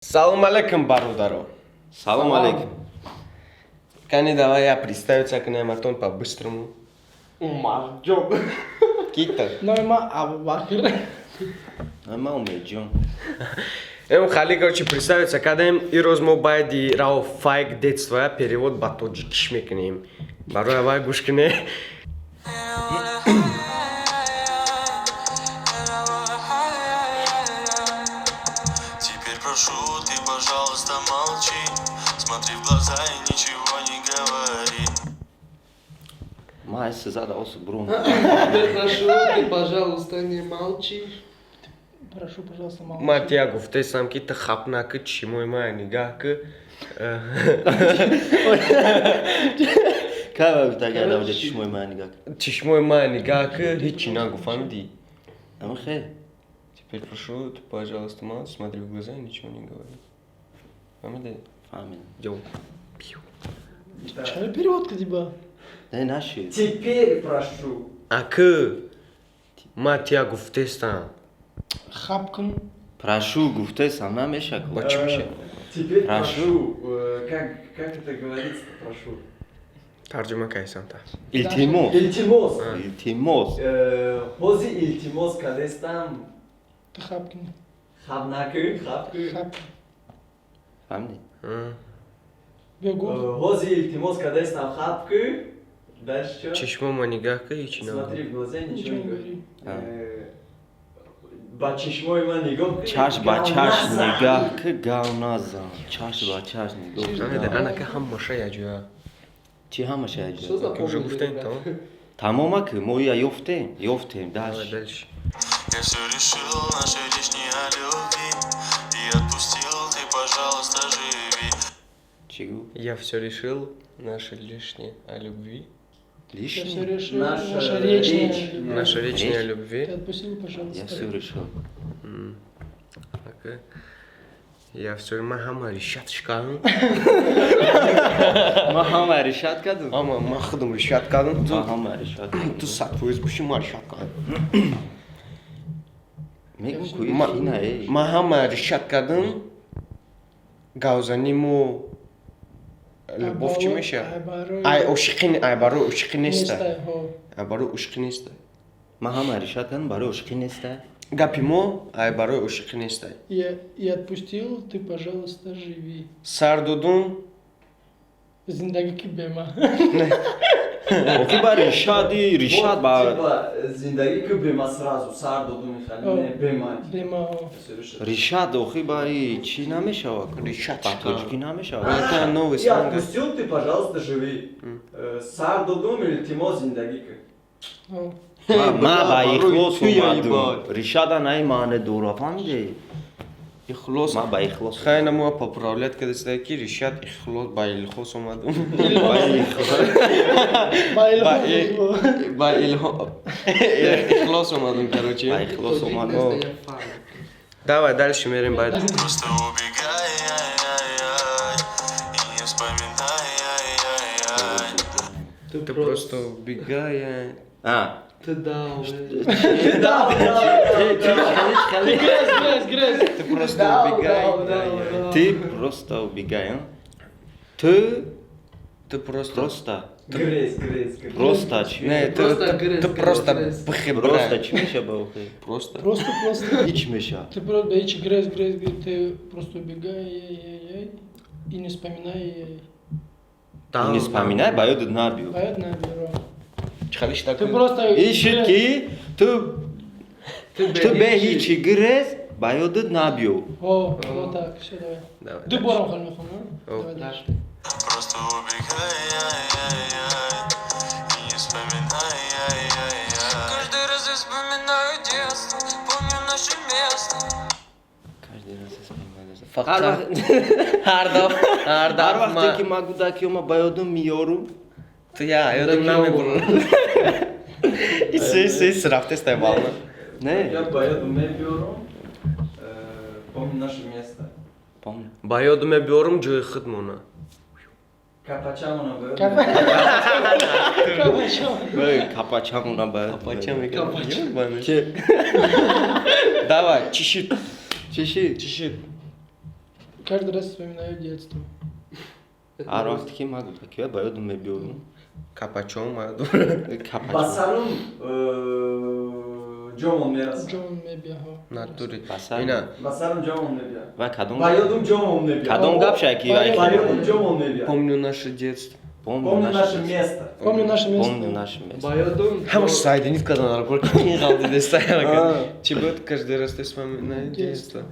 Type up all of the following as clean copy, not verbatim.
Салам алейкум, бародаро. Салам алейкум. Кани, давай я представиться к нам, Антон, по-быстрому. Умарджон. Кита. Нойма Абубакр. Нойма Умеджон. Хали, короче, представиться, когда им и розмобайди рао файк детства, перевод батоджи кишмекнем. Бару авай гушкне. Теперь прошу, ты, пожалуйста, молчи. Смотри в глаза и ничего не говори. Май се зада осу брун. Теперь прошу, ты, пожалуйста, не молчи. Прошу, пожалуйста, молчи. Матия гуфте сам кита хапнака чимой май нигака. Кава битага давжа чишмой манигак. Чишмой май нигака, хичина гуфамди. Ама хе. Теперь прошу, ты, пожалуйста, молчи, смотри в глаза и ничего не говори. Фамилия? Фамин. Йоу. Что переводка тебя? Не наши. Теперь прошу. Акы. Матия гуфте сам. Хапкан. Прошу гуфте сам намешак. Бачимше. Теперь Прошу. прошу. Как это говорится-то, прошу? Тарджума кайсанта. Илтимос. Ильтимос. Илтимос. Хози ильтимос кадестам. Хапкан. Хабнакы. Хапкан. Фамни. Бегу. Хози ильтимос кадестам хапкы. Дальше что? Чешмо манигака и чина. Смотри в глаза, ничего не говори. говори. Бачишмой манигок. Чаш ба чаш нигак гауназан. Чаш ба чаш нигак. Анака хаммаша яджуя. Чи хамаша Что за яджа? Уже гуфтен там. Тамомак моя ёфте. Ёфтем Давай дальше. дальше. Я все решил, наши лишние любви. И отпустил, ты, пожалуйста, живи. Чигу? Я все решил, наше лишнее о любви. Я все Лишний? решил. Наша Наша речь. речь. Наша речь о Ты любви. отпустил, пожалуйста. Я все решил. Так, я все махама решат шкану. Махама решат каду? Ама махадум решат кану. Махама решат. Ту сатвоиз бушима решат кану. Мегам куи хина эй. Махама решат кану. Гаузаниму любовь чимеша. Ай ушкин, ай бару ушкинеста. Ай бару ушкинеста. Махама решат каду бару ушкинеста. Гапимо, ай бару ушкинеста. Я отпустил, ты, пожалуйста, живи. Сардудун. Зиндаги кибема. Охи ба решат ба Типа, зиндаги бема сразу. Сардо думай, не бема. Бема. Все решил. решат охи ба и чи намешава? Решат Баточки намешава. Это новый Я сленг. отпустил, ты, пожалуйста, живи. Сардо думай, ильтимос зиндаги. ма ба ихлос омадум. Решада най мане дура фамиде. Ихлос. Ма ба ихлос. Хайна муа поправлять, когда стояки решат ихлос, байлхос омадум. Ихлос омадум, короче. Ба ихлос омадум. Давай дальше мерим байт. Просто убегай, ай-яй-яй. И не вспоминай, ай-яй-яй. Ты просто убегай. А. Ты дал. Грязь. Ты просто убегай. Ты просто убегай, а? Ты просто. Грейс. просто чи? Не, ты просто Просто бхебра. чи меша ба охи? Просто. Просто. Ич меша. Ты просто бейчи грязь, ты просто убегай, ай-яй-яй, и не вспоминай, ай-яй. Не вспоминай, ба ёдат набио. Понятно, бюро. Чхалиш так. Ты просто... Ишит ки ты бе ҳичи гирез ба ёдат набиё. О, вот так, все, давай. Давай. Ты бором халмехом, а? О. Давай дальше. Просто убегай, ай-яй-яй. И не вспоминай, ай-яй-яй. Каждый раз я вспоминаю детство. Помню наше место. Каждый раз я вспоминаю. Факта. Ҳар вақте ки ма гудакиёма ба ёдам миёрум. Ты я ёдам намебурам. И се рафте стай вална. Не. Я поеду мебиором. Помню наше место. Помню. Ба ёдам мебурам ҷои худмона. Капачамона бе. Капачам. Капачамона ба. Пачам ебаный. Че? Давай, чешит. Чеши. Чешит. Каждый раз вспоминаю детство. А растики могу такие, боюду мы бьем. Капачом, майду. Капач. Басарум ҷомон мерасад. Джон Мебиаха. Натури. Басар. Ина. Басарум ҷомон мебиад. Ва кадом. Баёдум ҷомон мебиад. Кадом гап шаки вай. Баёдум ҷомон мебиад. Помню наше детство. Помню наше место. Помню наше место. Помню наше место. Баёдум. Хамаш сайдинивкадан аргор кин қалды дестайрага. Чи буд каждый раз ты вспоминаешь детство.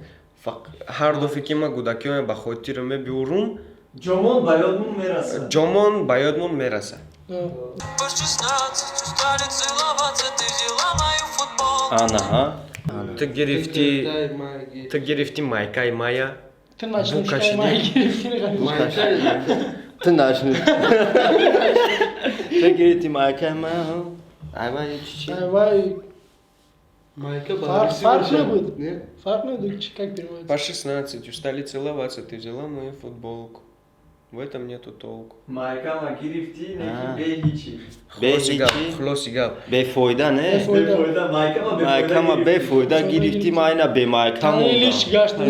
Ҳар дофе ки ма кӯдакиёме ба хотирам мебиёрум, ҷомон ба ёдмон мерасад. ҷомон ба ёдмон мерасад. По 16 устали целоваться, ты взяла мою футболку. Ана. Ты гирифти майкаи мая. Ты начнешь Букаши, Ты начнешь. Ты говоришь, ты майка мая. Айва чичи. Давай. Майка Фарк не будет. Фарк не будет. Как переводится? По 16 устали целоваться, ты взяла мою футболку. В этом нету толку. майка ма гирифти, неки беҳичи. Бехичи. Хлосигав. Бефойда, не? Бефойда. Бефойда, майка ма бефойда. Майка ма бефойда гирифти майна бе майка Там монда. или чигаш там.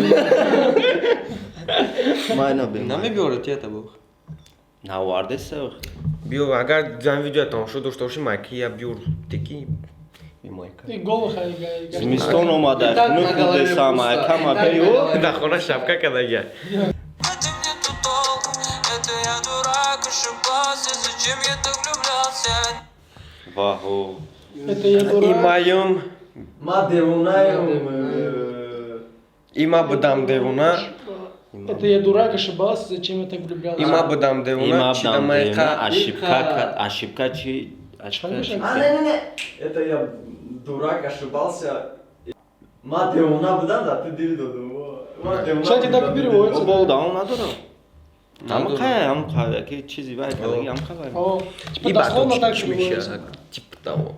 Майна бе. Намебиёрад я табух. Наварде сех. Биё, агар дан видео тамошо дошта бошӣ майки я биёр теки майка. И голову хай. Зимистон омада. Ну худе са майка ма беё. Да хона шапка кадагия. Это мне тут толку, это я дурак, ошибался, зачем я так влюблялся? Вахо. Это я дурак. Имаём, ма девонаем. има будам девона, Это я дурак, ошибался, зачем я так влюблялся? има будам девона, Има чи да бдам майка. ошибка чи А, не. Это я дурак, ошибался. Ма девона будам, да ты дил доду. Кстати, так и переводится. Болда он надоро. Надоро. Ам ки чизи вай кадаги ам кавай. О, типа И дословно так батончик переводится. миша, типа того.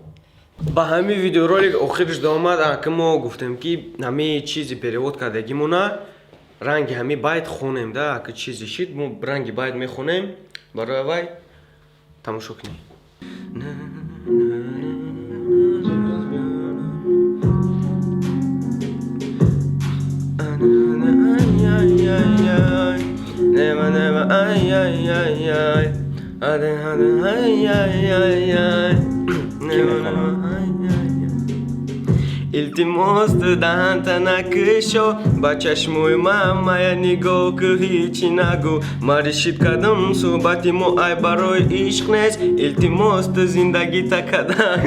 Ба ҳамин видеоролик охириш да омад, ака мо гуфтем ки ҳамаи чизи перевод кардагимона ранги ҳамин байт хонем да, ака чизи шид мо ранги байт мехонем, барои вай тамошо кунем. Илтимос даҳан танакшо ба чашмои ман мая нигоҳ ки ҳичи нагӯ маришид кадам суҳбати мо ай барои ишқ нест илтимос ту зиндагита кадам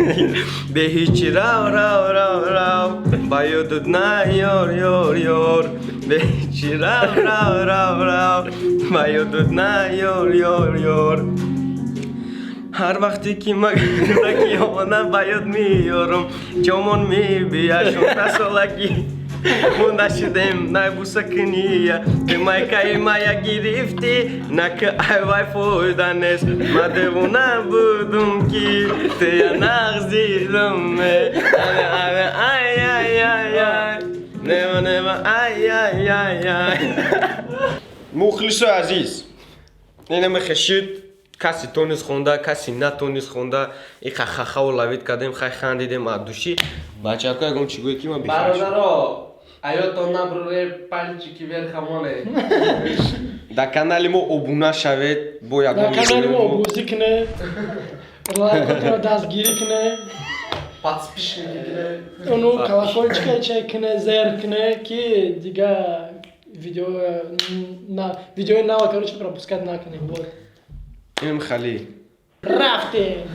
беҳичи рав ба ёдут на ёр беҳичи рав ба ёдут на ёр ҳар вақте ки маки ёмонам ба ёд меёрам ҷомон мебияшон насолагӣ монда шудем найбуса кния ки майкаи мая гирифтӣ на ки айвай фоида нест ма девона будум ки тия нағзидам мухлисои азиз инаме хешид каси тонис хонда, каси натонис хонда, и хахахао лавид кардем, хай хандидем аз души. Бачако ягон чӣ гӯе ки ма бихаш. Бародаро, аёто набруре пальчики верхамоне. Да канали мо обуна шавед, бо На ягон канале мо музикне, лайкотро дастгирикне, Подписчикне. ону колокольчика чекне, зеркне, ки дига видео нава, короче, пропускать накне. Вот. Им хали. Рафте!